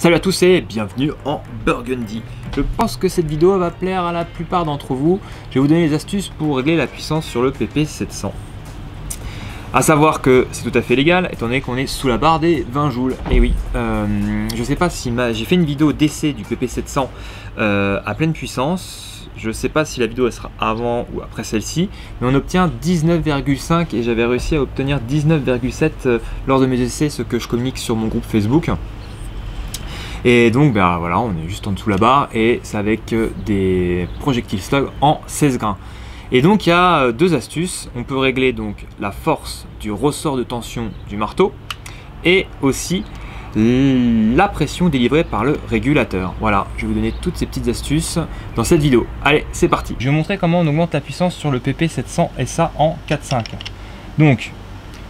Salut à tous et bienvenue en Burgundy. Je pense que cette vidéo va plaire à la plupart d'entre vous. Je vais vous donner les astuces pour régler la puissance sur le PP700. A savoir que c'est tout à fait légal étant donné qu'on est sous la barre des 20 joules. Et oui, je sais pas si j'ai fait une vidéo d'essai du PP700 à pleine puissance. Je sais pas si la vidéo elle sera avant ou après celle-ci, mais on obtient 19,5 et j'avais réussi à obtenir 19,7 lors de mes essais, ce que je communique sur mon groupe Facebook. Et donc ben voilà, on est juste en dessous la barre et c'est avec des projectile slug en 16 grains. Et donc il y a deux astuces. On peut régler donc la force du ressort de tension du marteau et aussi la pression délivrée par le régulateur. Voilà, je vais vous donner toutes ces petites astuces dans cette vidéo. Allez, c'est parti. Je vais vous montrer comment on augmente la puissance sur le PP700 et ça en 4/5. Donc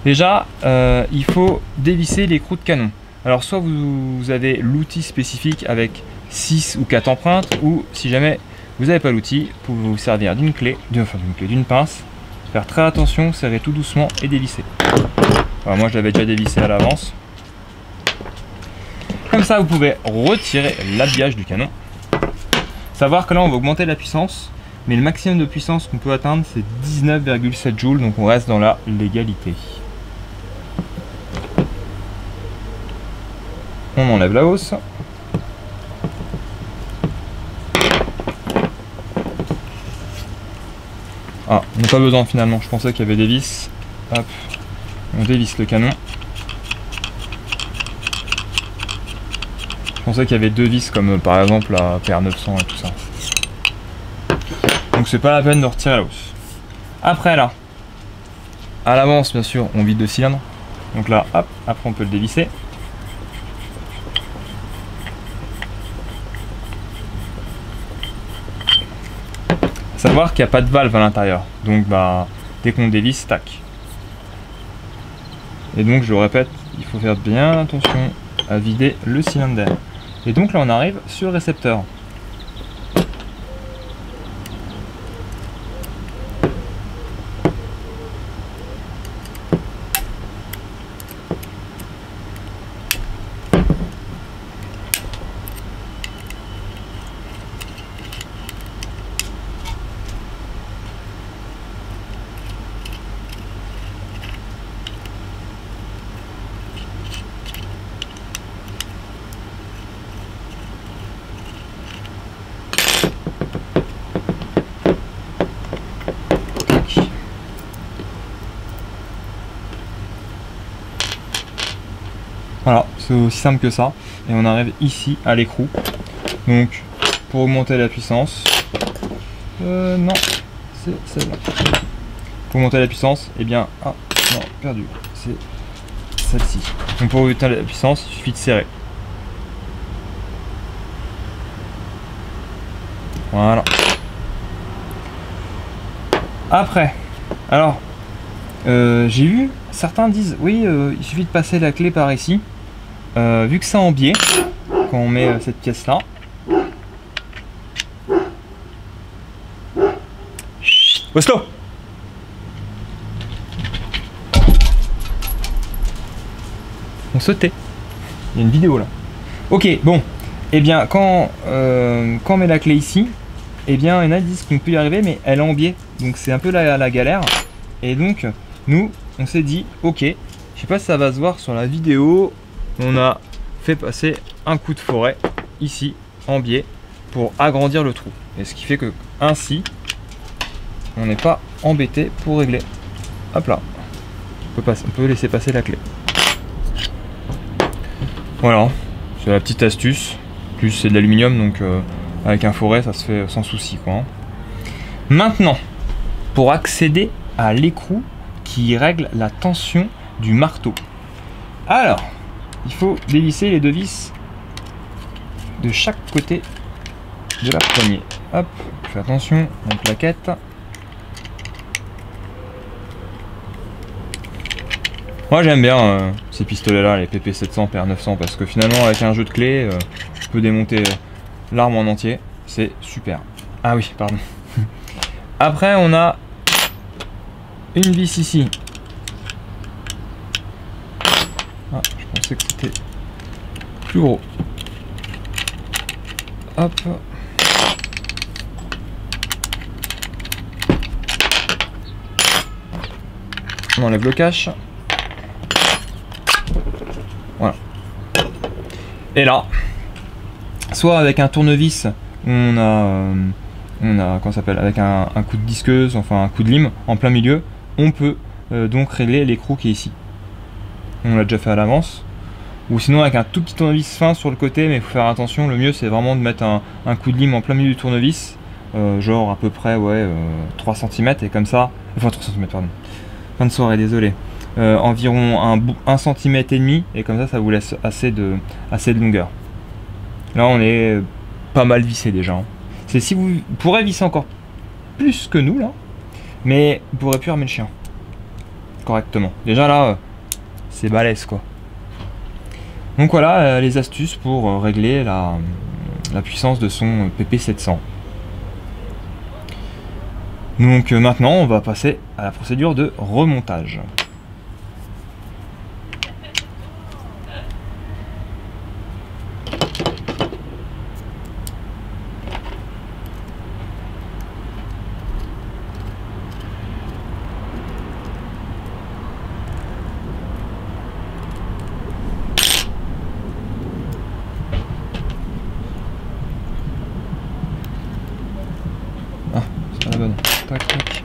déjà, il faut dévisser l'écrou de canon. Alors soit vous avez l'outil spécifique avec 6 ou 4 empreintes, ou si jamais vous n'avez pas l'outil, vous pouvez vous servir d'une clé, d'une pince, faire très attention, serrer tout doucement et dévisser. Alors moi je l'avais déjà dévissé à l'avance. Comme ça vous pouvez retirer l'habillage du canon. Savoir que là on va augmenter la puissance, mais le maximum de puissance qu'on peut atteindre c'est 19,7 joules, donc on reste dans la légalité. On enlève la hausse. Ah, on n'a pas besoin finalement, je pensais qu'il y avait des vis. Hop, on dévisse le canon. Je pensais qu'il y avait deux vis comme par exemple la PR900 et tout ça. Donc c'est pas la peine de retirer la hausse. Après là, à l'avance bien sûr, on vide le cylindre. Donc là, hop, après on peut le dévisser. Savoir qu'il n'y a pas de valve à l'intérieur, donc bah dès qu'on dévisse, tac. Et donc je le répète, il faut faire bien attention à vider le cylindre d'air. Et donc là on arrive sur le récepteur. Voilà, c'est aussi simple que ça. Et on arrive ici à l'écrou. Donc, pour augmenter la puissance... non, c'est celle-là. Pour augmenter la puissance, eh bien... Ah, non, perdu. C'est celle-ci. Donc pour augmenter la puissance, il suffit de serrer. Voilà. Après, alors... j'ai vu, certains disent oui, il suffit de passer la clé par ici. Vu que c'est en biais, quand on met cette pièce là, Oslo, on se tait. Il y a une vidéo là. Ok, bon, et bien quand on met la clé ici, et bien il y en a qui disent qu'on peut y arriver, mais elle est en biais, donc c'est un peu la galère. Et donc nous on s'est dit ok, je sais pas si ça va se voir sur la vidéo, on a fait passer un coup de forêt ici en biais pour agrandir le trou, et ce qui fait que ainsi on n'est pas embêté pour régler. Hop là, on peut laisser passer la clé. Voilà, c'est la petite astuce. Plus c'est de l'aluminium, donc avec un forêt ça se fait sans souci quoi, hein. Maintenant, pour accéder à l'écrou qui règle la tension du marteau. Alors, il faut dévisser les deux vis de chaque côté de la poignée. Hop, fais attention, en plaquette. Moi j'aime bien ces pistolets là, les PP700, PR900, parce que finalement avec un jeu de clés, je peux démonter l'arme en entier. C'est super. Ah oui, pardon. Après on a une vis ici. Ah, je pensais que c'était plus gros. hop. On enlève le cache. Voilà. Et là, soit avec un tournevis, on a comment ça s'appelle, avec un coup de disqueuse, enfin un coup de lime en plein milieu, on peut donc régler l'écrou qui est ici. On l'a déjà fait à l'avance. Ou sinon avec un tout petit tournevis fin sur le côté, mais il faut faire attention, le mieux c'est vraiment de mettre un coup de lime en plein milieu du tournevis, genre à peu près 3 cm, et comme ça, enfin 3 cm pardon, fin de soirée, désolé, environ 1 cm et demi, et comme ça vous laisse assez de longueur. Là on est pas mal vissé déjà, hein. C'est si vous pourrez visser encore plus que nous là, mais vous pourrez plus armer le chien correctement. Déjà là, c'est balèze quoi. Donc voilà les astuces pour régler la puissance de son PP700. Donc maintenant on va passer à la procédure de remontage. Ah, c'est pas la bonne. Tac, tac.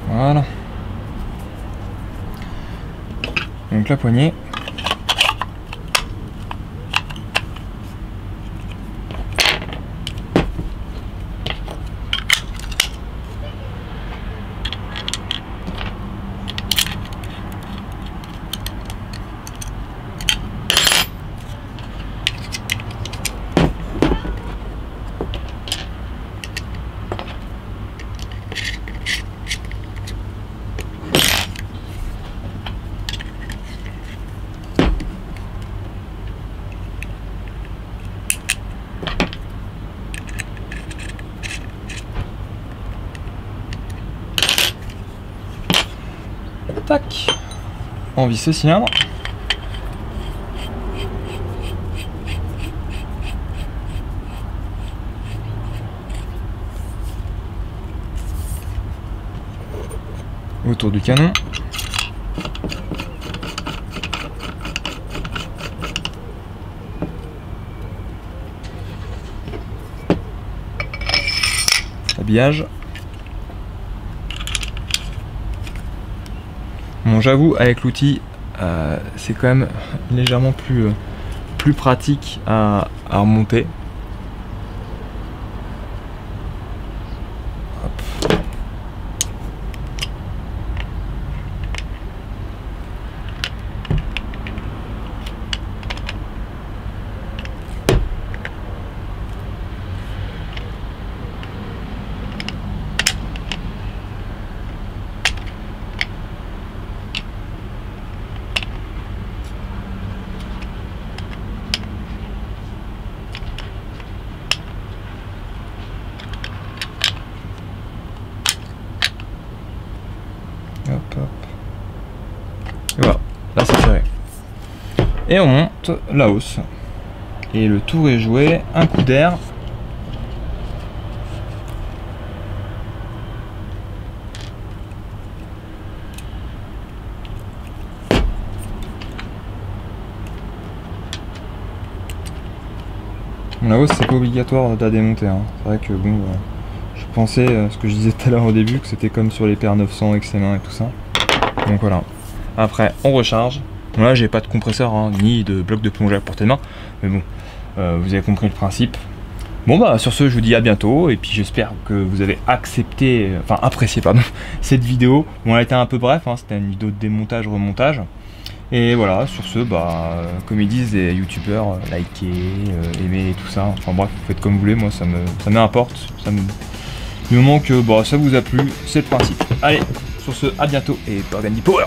Voilà. Donc la poignée. Tac, on visse ce cylindre. Autour du canon. Habillage. Bon, j'avoue, avec l'outil, c'est quand même légèrement plus pratique à remonter. Hop. Hop, hop. Et voilà, là c'est serré. Et on monte la hausse. Et le tour est joué, un coup d'air. La hausse c'est pas obligatoire de la démonter, hein. C'est vrai que bon, je pensais, ce que je disais tout à l'heure au début, que c'était comme sur les PR900 XM1 et tout ça. Donc voilà. Après on recharge. Bon, là j'ai pas de compresseur, hein, ni de bloc de plongée à portée de main, mais bon, vous avez compris le principe. Bon bah sur ce je vous dis à bientôt et puis j'espère que vous avez apprécié cette vidéo. Bon elle était un peu bref, hein, c'était une vidéo de démontage, remontage. Et voilà, sur ce, comme ils disent les youtubeurs, likez, aimez tout ça. Enfin bref, vous faites comme vous voulez, moi ça m'importe. Du moment que ça vous a plu, c'est le principe. Allez, sur ce, à bientôt et Burgundy Power!